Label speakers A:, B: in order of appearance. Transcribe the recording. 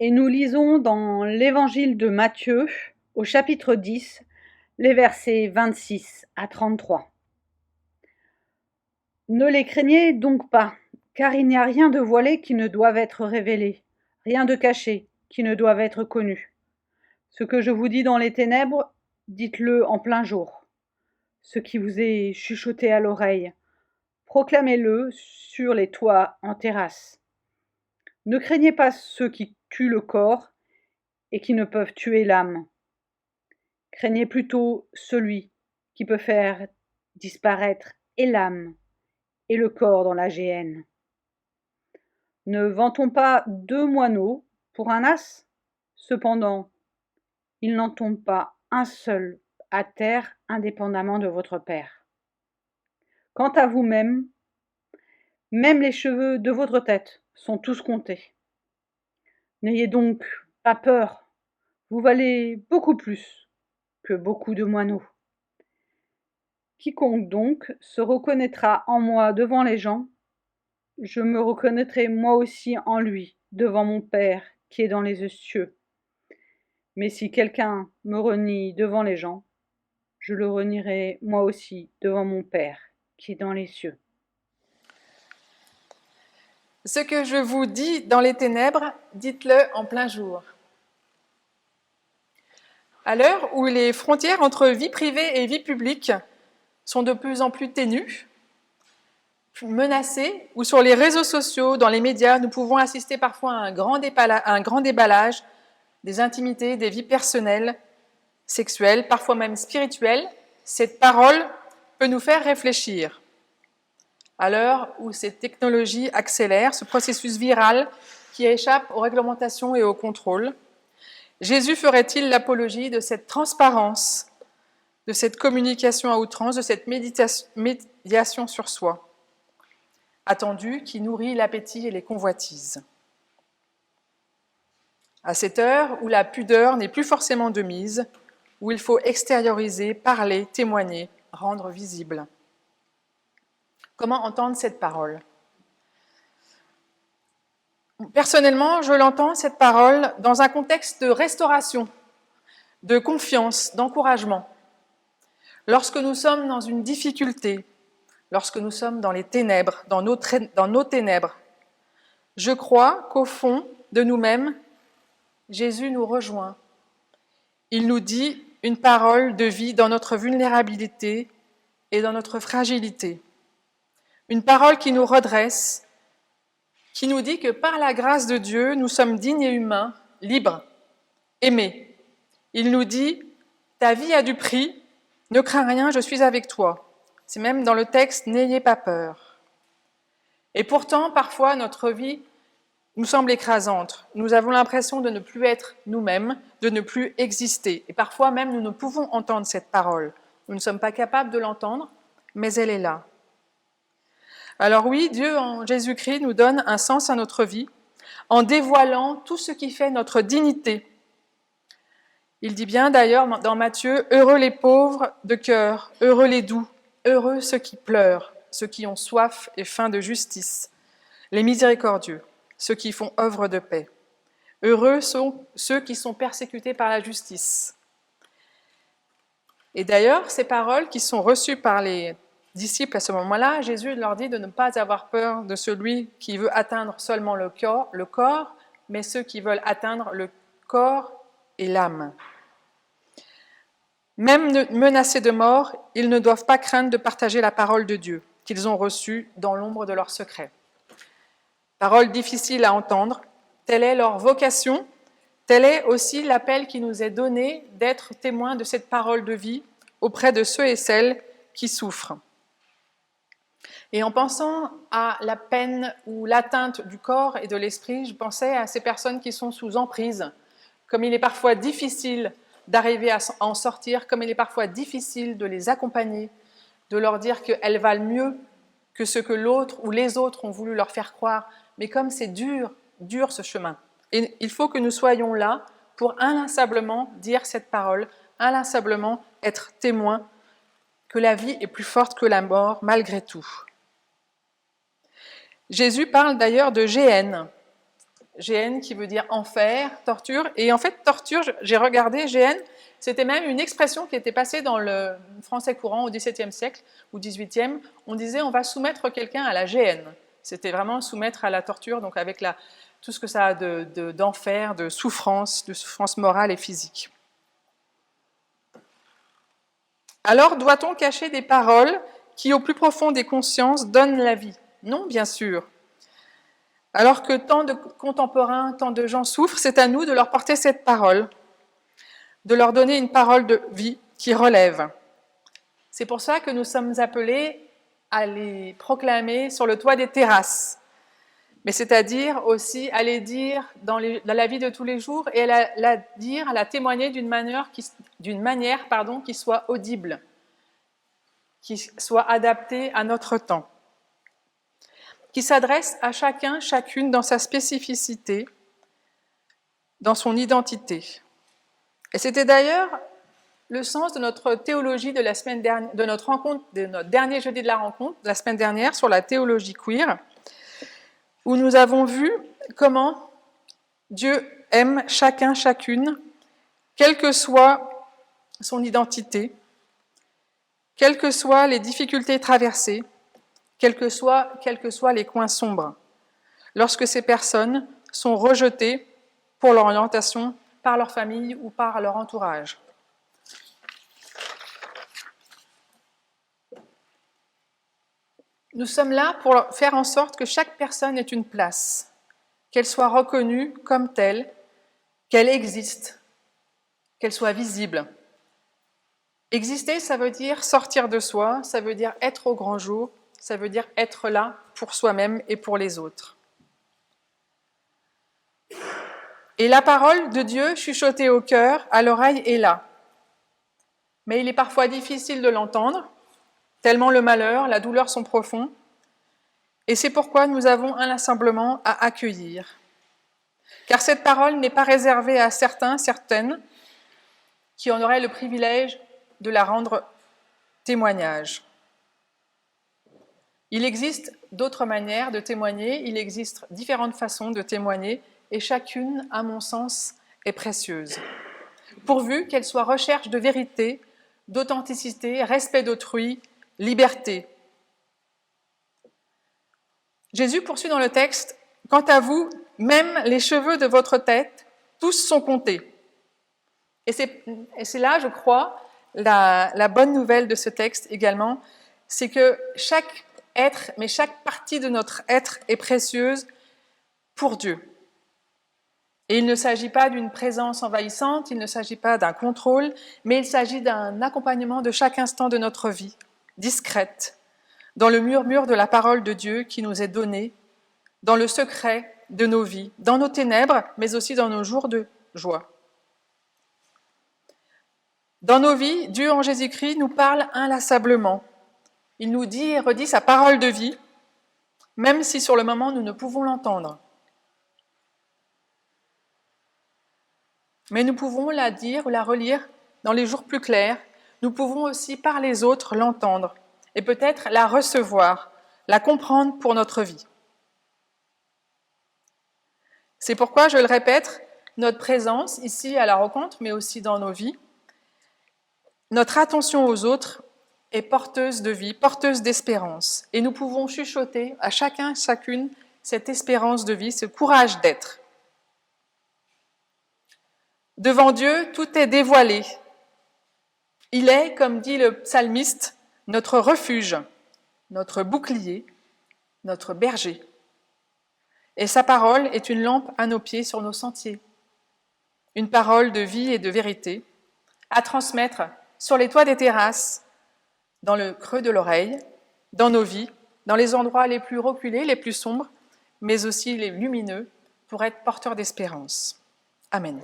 A: Et nous lisons dans l'Évangile de Matthieu, au chapitre 10, les versets 26 à 33. Ne les craignez donc pas, car il n'y a rien de voilé qui ne doive être révélé, rien de caché qui ne doive être connu. Ce que je vous dis dans les ténèbres, dites-le en plein jour. Ce qui vous est chuchoté à l'oreille, proclamez-le sur les toits en terrasse. Ne craignez pas ceux qui tuent le corps et qui ne peuvent tuer l'âme. Craignez plutôt celui qui peut faire disparaître et l'âme et le corps dans la géhenne. Ne vend-on pas 2 moineaux pour un as? Cependant, il n'en tombe pas un seul à terre indépendamment de votre Père. Quant à vous-même, même les cheveux de votre tête sont tous comptés. N'ayez donc pas peur, vous valez beaucoup plus que beaucoup de moineaux. Quiconque donc se reconnaîtra en moi devant les gens, je me reconnaîtrai moi aussi en lui devant mon Père qui est dans les cieux. Mais si quelqu'un me renie devant les gens, je le renierai moi aussi devant mon Père qui est dans les cieux.
B: Ce que je vous dis dans les ténèbres, dites-le en plein jour. À l'heure où les frontières entre vie privée et vie publique sont de plus en plus ténues, menacées, ou sur les réseaux sociaux, dans les médias, nous pouvons assister parfois à un grand déballage des intimités, des vies personnelles, sexuelles, parfois même spirituelles. Cette parole peut nous faire réfléchir. À l'heure où ces technologies accélèrent ce processus viral qui échappe aux réglementations et au contrôle, Jésus ferait-il l'apologie de cette transparence, de cette communication à outrance, de cette médiation sur soi, attendue qui nourrit l'appétit et les convoitises? À cette heure où la pudeur n'est plus forcément de mise, où il faut extérioriser, parler, témoigner, rendre visible. Comment entendre cette parole? Personnellement, je l'entends, cette parole, dans un contexte de restauration, de confiance, d'encouragement. Lorsque nous sommes dans une difficulté, lorsque nous sommes dans les ténèbres, dans nos ténèbres, je crois qu'au fond de nous-mêmes, Jésus nous rejoint. Il nous dit une parole de vie dans notre vulnérabilité et dans notre fragilité. Une parole qui nous redresse, qui nous dit que par la grâce de Dieu, nous sommes dignes et humains, libres, aimés. Il nous dit « Ta vie a du prix, ne crains rien, je suis avec toi ». C'est même dans le texte « N'ayez pas peur ». Et pourtant, parfois, notre vie nous semble écrasante. Nous avons l'impression de ne plus être nous-mêmes, de ne plus exister. Et parfois même, nous ne pouvons entendre cette parole. Nous ne sommes pas capables de l'entendre, mais elle est là. Alors oui, Dieu en Jésus-Christ nous donne un sens à notre vie, en dévoilant tout ce qui fait notre dignité. Il dit bien d'ailleurs dans Matthieu, « Heureux les pauvres de cœur, heureux les doux, heureux ceux qui pleurent, ceux qui ont soif et faim de justice, les miséricordieux, ceux qui font œuvre de paix. Heureux sont ceux qui sont persécutés par la justice. » Et d'ailleurs, ces paroles qui sont reçues par les disciples à ce moment-là, Jésus leur dit de ne pas avoir peur de celui qui veut atteindre seulement le corps, mais ceux qui veulent atteindre le corps et l'âme. Même menacés de mort, ils ne doivent pas craindre de partager la parole de Dieu qu'ils ont reçue dans l'ombre de leur secret. Parole difficile à entendre, telle est leur vocation, tel est aussi l'appel qui nous est donné d'être témoins de cette parole de vie auprès de ceux et celles qui souffrent. Et en pensant à la peine ou l'atteinte du corps et de l'esprit, je pensais à ces personnes qui sont sous emprise, comme il est parfois difficile d'arriver à en sortir, comme il est parfois difficile de les accompagner, de leur dire qu'elles valent mieux que ce que l'autre ou les autres ont voulu leur faire croire. Mais comme c'est dur ce chemin. Et il faut que nous soyons là pour inlassablement dire cette parole, inlassablement être témoins que la vie est plus forte que la mort malgré tout. Jésus parle d'ailleurs de géhenne. GN qui veut dire enfer, torture. Et en fait, torture, j'ai regardé, GN, c'était même une expression qui était passée dans le français courant au XVIIe siècle ou XVIIIe. On disait on va soumettre quelqu'un à la GN. C'était vraiment soumettre à la torture, donc avec tout ce que ça a d'enfer, de souffrance morale et physique. Alors, doit-on cacher des paroles qui, au plus profond des consciences, donnent la vie? Non, bien sûr. Alors que tant de contemporains, tant de gens souffrent, c'est à nous de leur porter cette parole, de leur donner une parole de vie qui relève. C'est pour ça que nous sommes appelés à les proclamer sur le toit des terrasses, mais c'est-à-dire aussi à les dire dans la vie de tous les jours et à la témoigner d'une manière qui soit audible, qui soit adaptée à notre temps, qui s'adresse à chacun, chacune dans sa spécificité, dans son identité. Et c'était d'ailleurs le sens de notre théologie de la semaine dernière, de notre dernier jeudi de la rencontre, la semaine dernière, sur la théologie queer, où nous avons vu comment Dieu aime chacun, chacune, quelle que soit son identité, quelles que soient les difficultés traversées, quels que soient les coins sombres, lorsque ces personnes sont rejetées pour leur orientation par leur famille ou par leur entourage. Nous sommes là pour faire en sorte que chaque personne ait une place, qu'elle soit reconnue comme telle, qu'elle existe, qu'elle soit visible. Exister, ça veut dire sortir de soi, ça veut dire être au grand jour, ça veut dire être là pour soi-même et pour les autres. Et la parole de Dieu chuchotée au cœur, à l'oreille, est là. Mais il est parfois difficile de l'entendre, tellement le malheur, la douleur sont profonds. Et c'est pourquoi nous avons inlassablement à accueillir. Car cette parole n'est pas réservée à certains, certaines, qui en auraient le privilège de la rendre témoignage. Il existe d'autres manières de témoigner, il existe différentes façons de témoigner, et chacune, à mon sens, est précieuse. Pourvu qu'elle soit recherche de vérité, d'authenticité, respect d'autrui, liberté. Jésus poursuit dans le texte, « Quant à vous, même les cheveux de votre tête, tous sont comptés. » Et c'est là, je crois, la bonne nouvelle de ce texte également, c'est que chaque être, mais chaque partie de notre être est précieuse pour Dieu. Et il ne s'agit pas d'une présence envahissante, il ne s'agit pas d'un contrôle, mais il s'agit d'un accompagnement de chaque instant de notre vie, discrète, dans le murmure de la parole de Dieu qui nous est donnée, dans le secret de nos vies, dans nos ténèbres, mais aussi dans nos jours de joie. Dans nos vies, Dieu en Jésus-Christ nous parle inlassablement. Il nous dit et redit sa parole de vie, même si sur le moment nous ne pouvons l'entendre. Mais nous pouvons la dire ou la relire dans les jours plus clairs. Nous pouvons aussi par les autres l'entendre et peut-être la recevoir, la comprendre pour notre vie. C'est pourquoi, je le répète, notre présence ici à la rencontre, mais aussi dans nos vies, notre attention aux autres est porteuse de vie, porteuse d'espérance. Et nous pouvons chuchoter à chacun, chacune, cette espérance de vie, ce courage d'être. Devant Dieu, tout est dévoilé. Il est, comme dit le psalmiste, notre refuge, notre bouclier, notre berger. Et sa parole est une lampe à nos pieds sur nos sentiers. Une parole de vie et de vérité à transmettre sur les toits des terrasses, dans le creux de l'oreille, dans nos vies, dans les endroits les plus reculés, les plus sombres, mais aussi les lumineux, pour être porteurs d'espérance. Amen.